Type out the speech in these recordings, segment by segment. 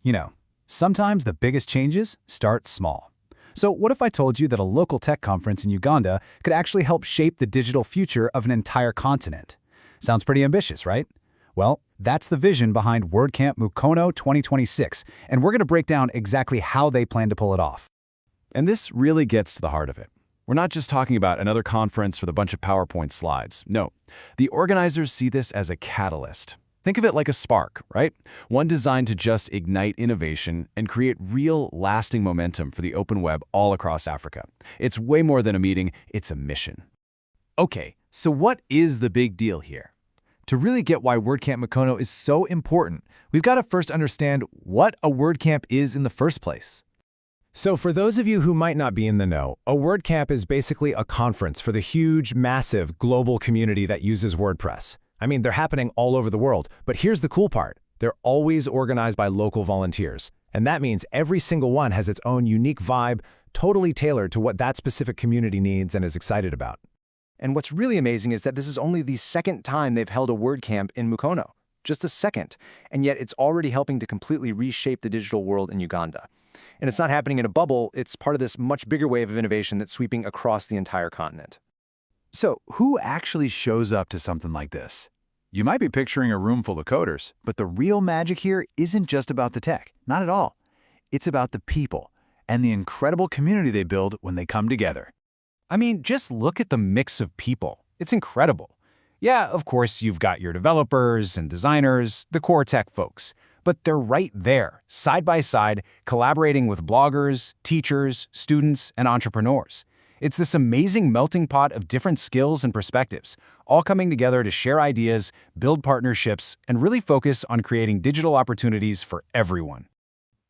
You know, sometimes the biggest changes start small. So what if I told you that a local tech conference in Uganda could actually help shape the digital future of an entire continent? Sounds pretty ambitious, right? Well, that's the vision behind WordCamp Mukono 2026, and we're going to break down exactly how they plan to pull it off. And this really gets to the heart of it. We're not just talking about another conference with a bunch of PowerPoint slides. No, the organizers see this as a catalyst. Think of it like a spark, right? One designed to just ignite innovation and create real, lasting momentum for the open web all across Africa. It's way more than a meeting, it's a mission. Okay, so what is the big deal here? To really get why WordCamp Mukono is so important, we've got to first understand what a WordCamp is in the first place. So for those of you who might not be in the know, a WordCamp is basically a conference for the huge, massive, global community that uses WordPress. I mean, they're happening all over the world, but here's the cool part. They're always organized by local volunteers. And that means every single one has its own unique vibe, totally tailored to what that specific community needs and is excited about. And what's really amazing is that this is only the second time they've held a WordCamp in Mukono. Just a second. And yet it's already helping to completely reshape the digital world in Uganda. And it's not happening in a bubble, it's part of this much bigger wave of innovation that's sweeping across the entire continent. So who actually shows up to something like this? You might be picturing a room full of coders, but the real magic here isn't just about the tech. Not at all. It's about the people and the incredible community they build when they come together. I mean, just look at the mix of people. It's incredible. Yeah, of course, you've got your developers and designers, the core tech folks, but they're right there, side by side, collaborating with bloggers, teachers, students, and entrepreneurs. It's this amazing melting pot of different skills and perspectives, all coming together to share ideas, build partnerships, and really focus on creating digital opportunities for everyone.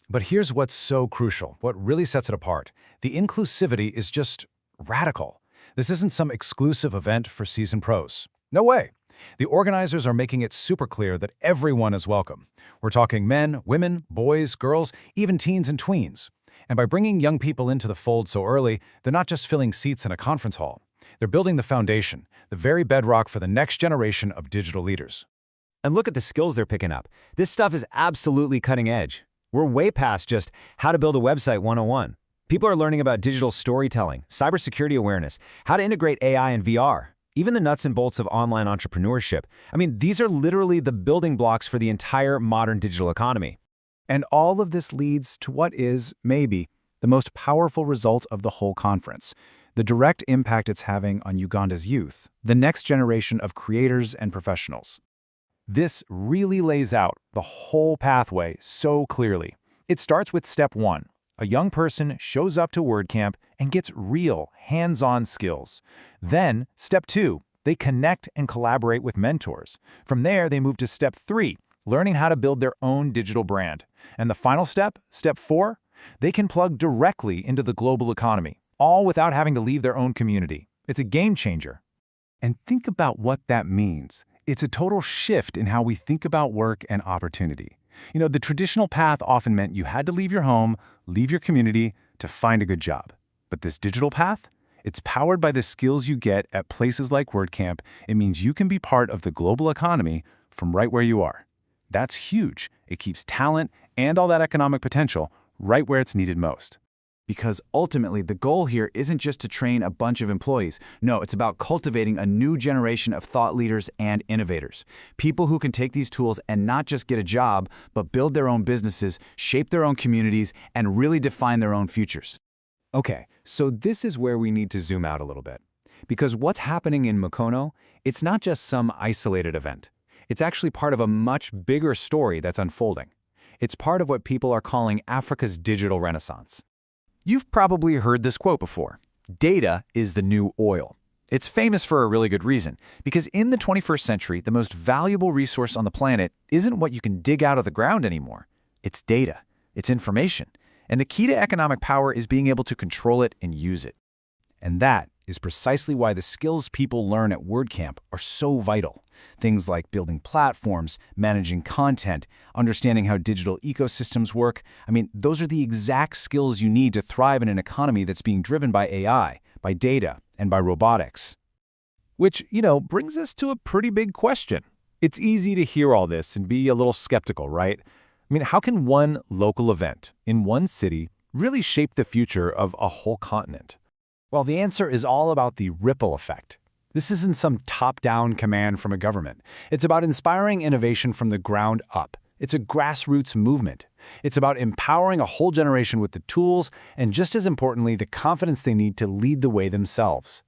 But here's what's so crucial, what really sets it apart. The inclusivity is just radical. This isn't some exclusive event for seasoned pros. No way. The organizers are making it super clear that everyone is welcome. We're talking men, women, boys, girls, even teens and tweens. And by bringing young people into the fold so early, they're not just filling seats in a conference hall. They're building the foundation, the very bedrock for the next generation of digital leaders. And look at the skills they're picking up. This stuff is absolutely cutting edge. We're way past just how to build a website 101. People are learning about digital storytelling, cybersecurity awareness, how to integrate AI and VR, even the nuts and bolts of online entrepreneurship. I mean, these are literally the building blocks for the entire modern digital economy. And all of this leads to what is, maybe, the most powerful result of the whole conference, the direct impact it's having on Uganda's youth, the next generation of creators and professionals. This really lays out the whole pathway so clearly. It starts with step 1. A young person shows up to WordCamp and gets real, hands-on skills. Then, step 2, they connect and collaborate with mentors. From there, they move to step 3, learning how to build their own digital brand. And the final step, step 4, they can plug directly into the global economy, all without having to leave their own community. It's a game changer. And think about what that means. It's a total shift in how we think about work and opportunity. You know, the traditional path often meant you had to leave your home, leave your community to find a good job. But this digital path, it's powered by the skills you get at places like WordCamp. It means you can be part of the global economy from right where you are. That's huge. It keeps talent and all that economic potential right where it's needed most. Because ultimately, the goal here isn't just to train a bunch of employees. No, it's about cultivating a new generation of thought leaders and innovators. People who can take these tools and not just get a job, but build their own businesses, shape their own communities, and really define their own futures. Okay, so this is where we need to zoom out a little bit. Because what's happening in Mukono, it's not just some isolated event. It's actually part of a much bigger story that's unfolding. It's part of what people are calling Africa's digital renaissance. You've probably heard this quote before. Data is the new oil. It's famous for a really good reason, because in the 21st century, the most valuable resource on the planet isn't what you can dig out of the ground anymore. It's data. It's information. And the key to economic power is being able to control it and use it. And that is precisely why the skills people learn at WordCamp are so vital. Things like building platforms, managing content, understanding how digital ecosystems work. I mean, those are the exact skills you need to thrive in an economy that's being driven by AI, by data, and by robotics. Which, brings us to a pretty big question. It's easy to hear all this and be a little skeptical, right? I mean, how can one local event in one city really shape the future of a whole continent? Well, the answer is all about the ripple effect. This isn't some top-down command from a government. It's about inspiring innovation from the ground up. It's a grassroots movement. It's about empowering a whole generation with the tools and, just as importantly, the confidence they need to lead the way themselves.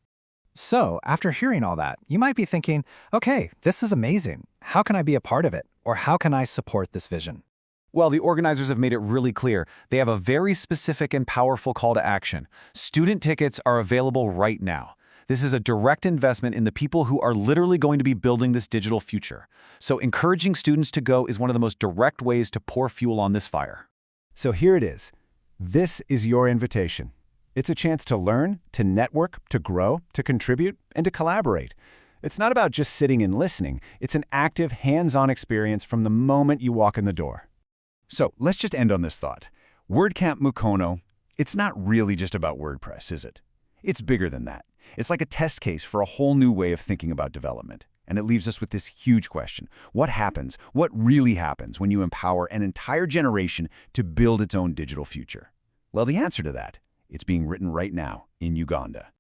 So, after hearing all that, you might be thinking, okay, this is amazing. How can I be a part of it? Or how can I support this vision? Well, the organizers have made it really clear. They have a very specific and powerful call to action. Student tickets are available right now. This is a direct investment in the people who are literally going to be building this digital future. So encouraging students to go is one of the most direct ways to pour fuel on this fire. So here it is. This is your invitation. It's a chance to learn, to network, to grow, to contribute, and to collaborate. It's not about just sitting and listening. It's an active, hands-on experience from the moment you walk in the door. So let's just end on this thought. WordCamp Mukono, it's not really just about WordPress, is it? It's bigger than that. It's like a test case for a whole new way of thinking about development. And it leaves us with this huge question. What happens, what really happens when you empower an entire generation to build its own digital future? Well, the answer to that, it's being written right now in Uganda.